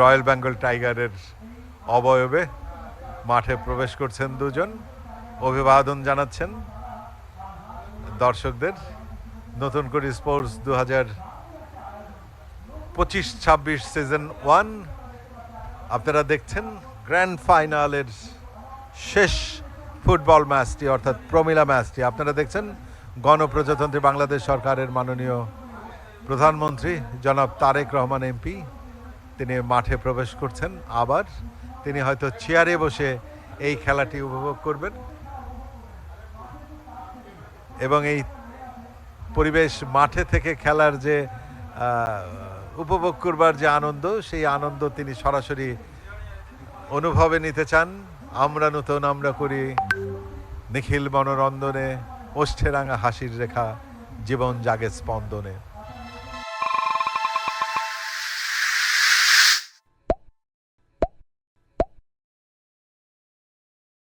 Royal Bengal টাইগারের অবয়বে মাঠে প্রবেশ করছেন দুজন, অভিবাদন জানাচ্ছেন দর্শকদের। নতুন করে স্পোর্টস 2025-26 সিজন 1 আপনারা দেখছেন। গ্র্যান্ড ফাইনালের শেষ ফুটবল ম্যাচটি অর্থাৎ প্রমিলা ম্যাচটি আপনারা দেখছেন। গণপ্রজাতন্ত্রী বাংলাদেশ সরকারের মাননীয় প্রধানমন্ত্রী জনাব তারেক রহমান এমপি তিনি মাঠে প্রবেশ করছেন। আবার তিনি হয়তো চেয়ারে বসে এই খেলাটি উপভোগ করবেন এবং এই পরিবেশ মাঠে থেকে খেলার যে উপভোগ করবার যে আনন্দ, সেই আনন্দ তিনি সরাসরি অনুভবে নিতে চান। আমরা নতুন আমরা করি নিখিল মনোরঞ্জনে, ওষ্ঠে রাঙা হাসির রেখা, জীবন জাগে স্পন্দনে।